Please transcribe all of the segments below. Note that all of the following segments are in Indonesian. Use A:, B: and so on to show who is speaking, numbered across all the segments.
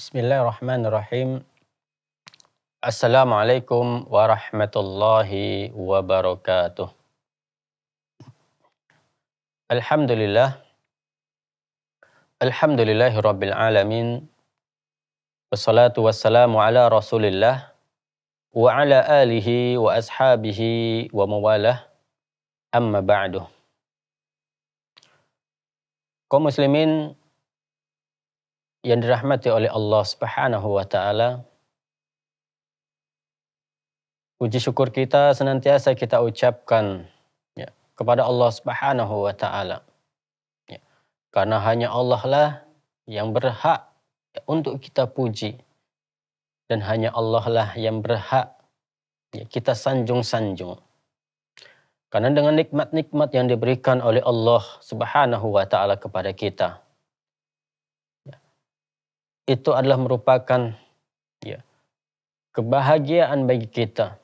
A: Bismillahirrahmanirrahim. Assalamualaikum warahmatullahi wabarakatuh. Alhamdulillah. Alhamdulillahi rabbil alamin. Wassalatu wassalamu ala rasulillah. Wa ala alihi wa ashabihi wa mawalah. Amma ba'du. Kaum muslimin yang dirahmati oleh Allah Subhanahu wa taala, puji syukur kita senantiasa kita ucapkan kepada Allah Subhanahu wa taala. Karena hanya Allah lah yang berhak untuk kita puji, dan hanya Allah lah yang berhak kita sanjung-sanjung. Karena dengan nikmat-nikmat yang diberikan oleh Allah Subhanahu wa taala kepada kita, itu adalah merupakan kebahagiaan bagi kita.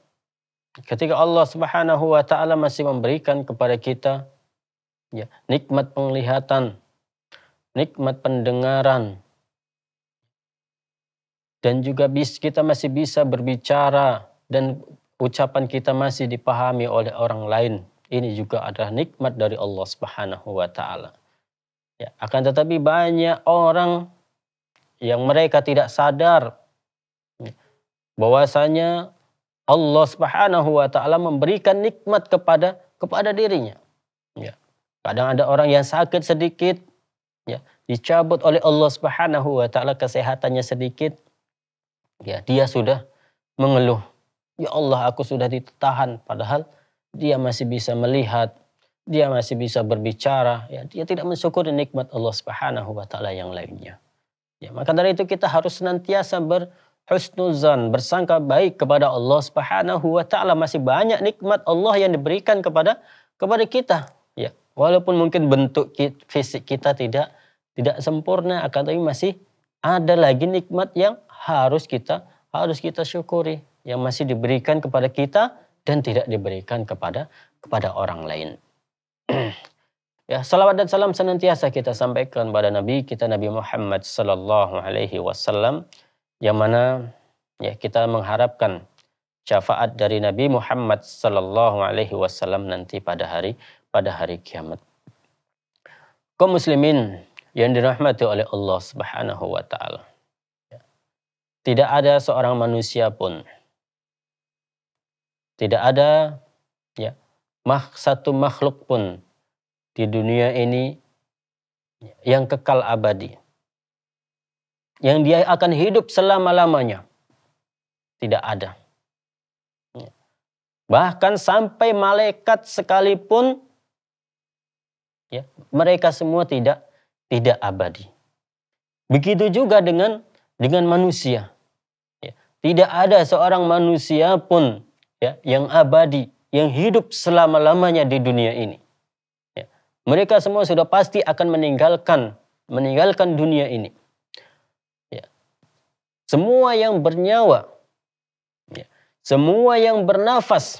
A: Ketika Allah Subhanahu wa taala masih memberikan kepada kita nikmat penglihatan, nikmat pendengaran, dan juga kita masih bisa berbicara dan ucapan kita masih dipahami oleh orang lain. Ini juga adalah nikmat dari Allah Subhanahu wa taala. Akan tetapi banyak orang yang mereka tidak sadar bahwasanya Allah Subhanahu wa taala memberikan nikmat kepada dirinya. Kadang ada orang yang sakit sedikit, dicabut oleh Allah Subhanahu wa taala kesehatannya sedikit, dia sudah mengeluh, ya Allah, aku sudah ditahan, padahal dia masih bisa melihat, dia masih bisa berbicara, dia tidak mensyukuri nikmat Allah Subhanahu wa taala yang lainnya. Maka dari itu kita harus senantiasa berhusnuzan, bersangka baik kepada Allah Subhanahu wa taala. Masih banyak nikmat Allah yang diberikan kepada kita. Walaupun mungkin bentuk fisik kita tidak sempurna, akan tapi masih ada lagi nikmat yang harus kita syukuri, yang masih diberikan kepada kita dan tidak diberikan kepada orang lain. Salawat dan salam senantiasa kita sampaikan pada Nabi kita, Nabi Muhammad sallallahu alaihi wasallam, yang mana kita mengharapkan syafaat dari Nabi Muhammad sallallahu alaihi wasallam nanti pada hari kiamat. Kaum muslimin yang dirahmati oleh Allah Subhanahu wa taala, tidak ada seorang manusia pun, tidak ada satu makhluk pun di dunia ini yang kekal abadi, yang dia akan hidup selama-lamanya. Tidak ada. Bahkan sampai malaikat sekalipun, mereka semua tidak abadi. Begitu juga dengan manusia. Tidak ada seorang manusia pun yang abadi, yang hidup selama-lamanya di dunia ini. Mereka semua sudah pasti akan meninggalkan dunia ini. Semua yang bernyawa, semua yang bernafas,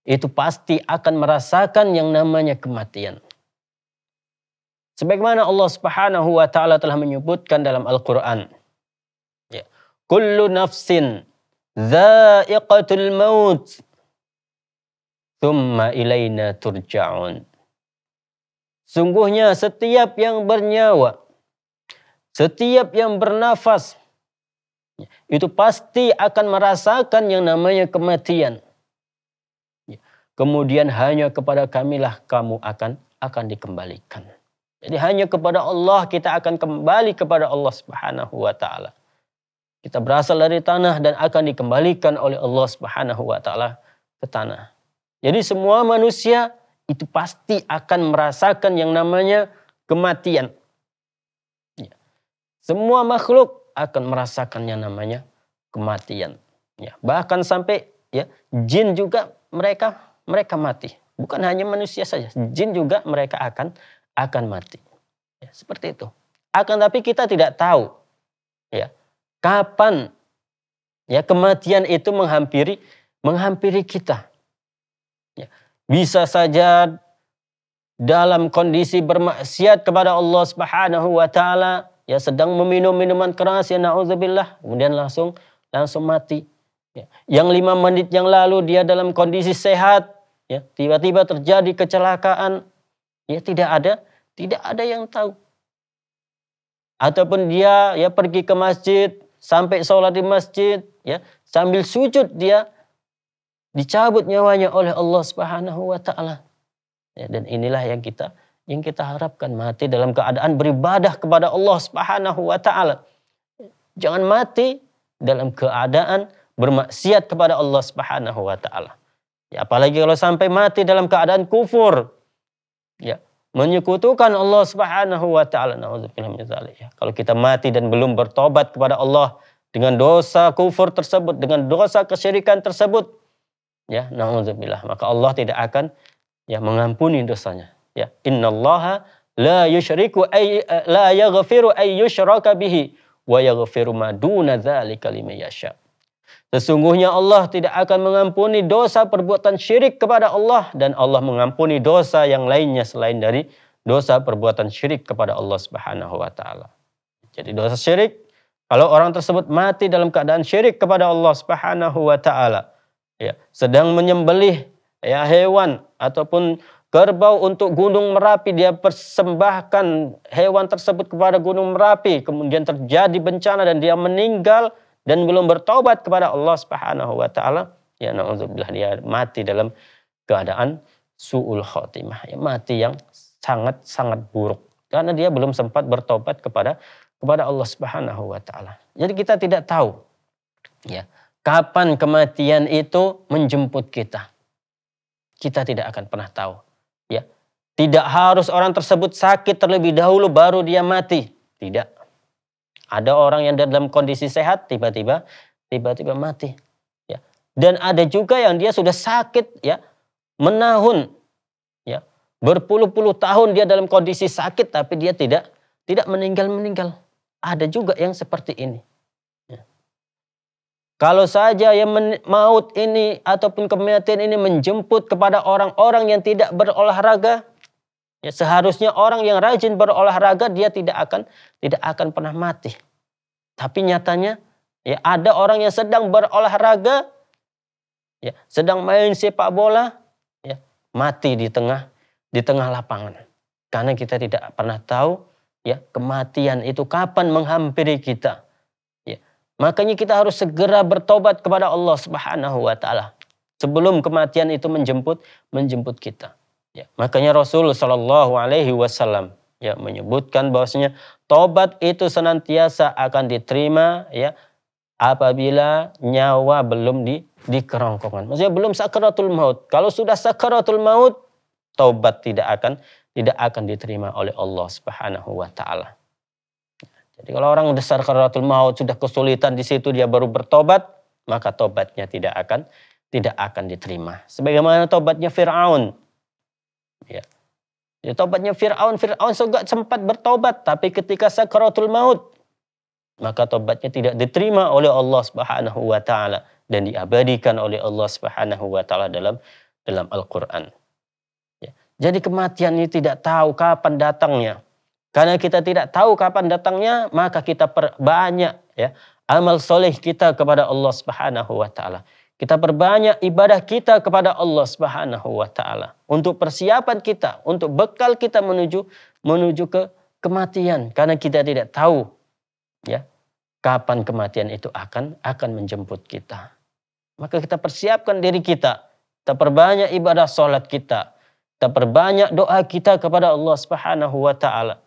A: itu pasti akan merasakan yang namanya kematian. Sebagaimana Allah Subhanahu wa taala telah menyebutkan dalam Al-Qur'an, kullu nafsin dha'iqatul maut tsumma ilaina turja'un. Sungguhnya setiap yang bernyawa, setiap yang bernafas, itu pasti akan merasakan yang namanya kematian. Kemudian hanya kepada kamilah kamu akan dikembalikan. Jadi hanya kepada Allah kita akan kembali kepada Allah Subhanahu wa taala. Kita berasal dari tanah dan akan dikembalikan oleh Allah Subhanahu wa taala ke tanah. Jadi semua manusia itu pasti akan merasakan yang namanya kematian. Semua makhluk akan merasakan yang namanya kematian. Bahkan sampai jin juga mereka mati. Bukan hanya manusia saja, jin juga mereka akan mati. Seperti itu. Akan tapi kita tidak tahu kapan kematian itu menghampiri kita. Bisa saja dalam kondisi bermaksiat kepada Allah Subhanahu wa taala, ya sedang meminum minuman keras, ya na'udzubillah, kemudian langsung mati. Ya. Yang 5 menit yang lalu dia dalam kondisi sehat, ya tiba-tiba terjadi kecelakaan, ya tidak ada yang tahu. Ataupun dia ya pergi ke masjid, sampai sholat di masjid, ya sambil sujud dia dicabut nyawanya oleh Allah Subhanahu wa taala. Ya, dan inilah yang kita harapkan, mati dalam keadaan beribadah kepada Allah Subhanahu wa taala. Jangan mati dalam keadaan bermaksiat kepada Allah Subhanahu wa taala. Ya, apalagi kalau sampai mati dalam keadaan kufur. Ya, menyekutukan Allah Subhanahu wa taala. Nauzubillah min dzalik. Ya, kalau kita mati dan belum bertobat kepada Allah dengan dosa kufur tersebut, dengan dosa kesyirikan tersebut, ya, nauzubillah, maka Allah tidak akan ya mengampuni dosanya. Ya, innallaha la yaghfiru ay yushraka bihi wa yaghfiru ma duna dzalika liman yasha. Sesungguhnya Allah tidak akan mengampuni dosa perbuatan syirik kepada Allah, dan Allah mengampuni dosa yang lainnya selain dari dosa perbuatan syirik kepada Allah Subhanahu wa taala. Jadi dosa syirik, kalau orang tersebut mati dalam keadaan syirik kepada Allah Subhanahu wa taala, ya, sedang menyembelih ya hewan ataupun kerbau untuk Gunung Merapi, dia persembahkan hewan tersebut kepada Gunung Merapi, kemudian terjadi bencana dan dia meninggal dan belum bertobat kepada Allah Subhanahu wa taala, ya na'udzubillah, dia mati dalam keadaan su'ul khotimah, ya, mati yang sangat buruk karena dia belum sempat bertobat kepada Allah Subhanahu wa taala. Jadi kita tidak tahu ya kapan kematian itu menjemput kita. Kita tidak akan pernah tahu. Ya. Tidak harus orang tersebut sakit terlebih dahulu baru dia mati. Tidak. Ada orang yang dalam kondisi sehat tiba-tiba mati. Ya. Dan ada juga yang dia sudah sakit ya menahun, ya berpuluh-puluh tahun dia dalam kondisi sakit tapi dia tidak meninggal. Ada juga yang seperti ini. Ya. Kalau saja yang maut ini ataupun kematian ini menjemput kepada orang-orang yang tidak berolahraga, ya seharusnya orang yang rajin berolahraga dia tidak akan pernah mati. Tapi nyatanya ya ada orang yang sedang berolahraga, ya sedang main sepak bola, ya mati di tengah lapangan. Karena kita tidak pernah tahu ya kematian itu kapan menghampiri kita. Ya. Makanya kita harus segera bertobat kepada Allah Subhanahu wa taala sebelum kematian itu menjemput kita. Ya, makanya Rasul Shallallahu Alaihi Wasallam ya menyebutkan bahwasanya tobat itu senantiasa akan diterima ya apabila nyawa belum di kerongkongan. Maksudnya belum sakaratul maut. Kalau sudah sakaratul maut, tobat tidak akan diterima oleh Allah Subhanahu wa taala. Jadi kalau orang sudah sakaratul maut, sudah kesulitan di situ dia baru bertobat, maka tobatnya tidak akan diterima. Sebagaimana tobatnya Fir'aun. Ya. Ya, tobatnya Fir'aun juga sempat bertobat, tapi ketika sakaratul maut, maka tobatnya tidak diterima oleh Allah Subhanahu wa taala dan diabadikan oleh Allah Subhanahu wa taala dalam Al-Qur'an. Ya. Jadi kematian ini tidak tahu kapan datangnya. Karena kita tidak tahu kapan datangnya, maka kita perbanyak ya amal soleh kita kepada Allah Subhanahu wa taala. Kita perbanyak ibadah kita kepada Allah Subhanahu wa taala untuk persiapan kita, untuk bekal kita menuju ke kematian, karena kita tidak tahu ya kapan kematian itu akan menjemput kita. Maka kita persiapkan diri kita perbanyak ibadah salat kita perbanyak doa kita kepada Allah Subhanahu wa taala.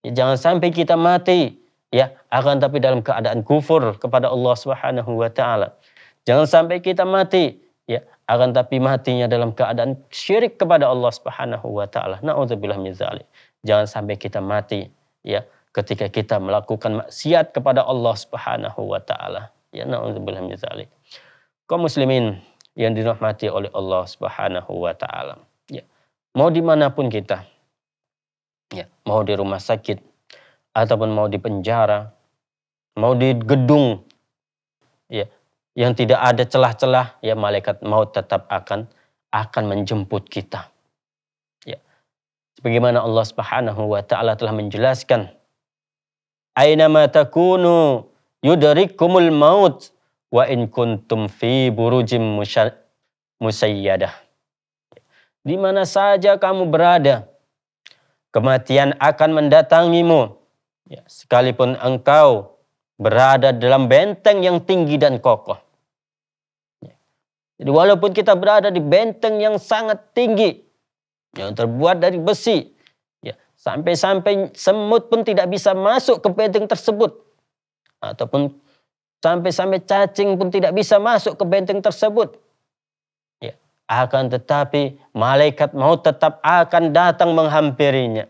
A: Ya, jangan sampai kita mati ya akan tapi dalam keadaan kufur kepada Allah Subhanahu wa taala. Jangan sampai kita mati ya akan tapi matinya dalam keadaan syirik kepada Allah Subhanahu wa taala. Nauzubillah min dzalik. Jangan sampai kita mati ya ketika kita melakukan maksiat kepada Allah Subhanahu wa taala. Ya nauzubillah min dzalik. Kaum muslimin yang dirahmati oleh Allah Subhanahu wa taala. Ya. Mau dimanapun kita. Ya, mau di rumah sakit ataupun mau di penjara, mau di gedung ya yang tidak ada celah-celah, ya malaikat maut tetap akan menjemput kita. Ya. Sebagaimana Allah Subhanahu wa taala telah menjelaskan Ainama takunu yudrikumul maut wa in kuntum fi burujim musayyadah. Di mana saja kamu berada, kematian akan mendatangimu. Ya, sekalipun engkau berada dalam benteng yang tinggi dan kokoh. Ya. Jadi walaupun kita berada di benteng yang sangat tinggi, yang terbuat dari besi, ya, sampai-sampai semut pun tidak bisa masuk ke benteng tersebut. Ataupun sampai-sampai cacing pun tidak bisa masuk ke benteng tersebut. Ya. Akan tetapi malaikat maut tetap akan datang menghampirinya.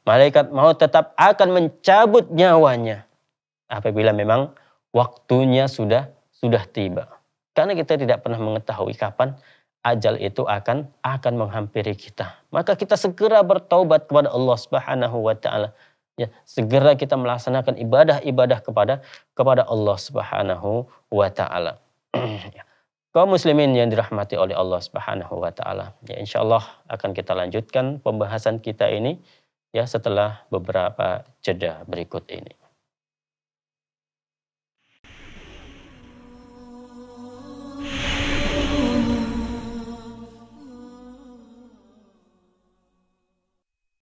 A: Malaikat maut tetap akan mencabut nyawanya apabila memang waktunya sudah tiba. Karena kita tidak pernah mengetahui kapan ajal itu akan menghampiri kita. Maka kita segera bertaubat kepada Allah Subhanahu wa taala. Ya, segera kita melaksanakan ibadah-ibadah kepada Allah Subhanahu wa taala. Kaum muslimin yang dirahmati oleh Allah Subhanahu wa taala. Ya, insyaallah akan kita lanjutkan pembahasan kita ini ya setelah beberapa jeda berikut ini.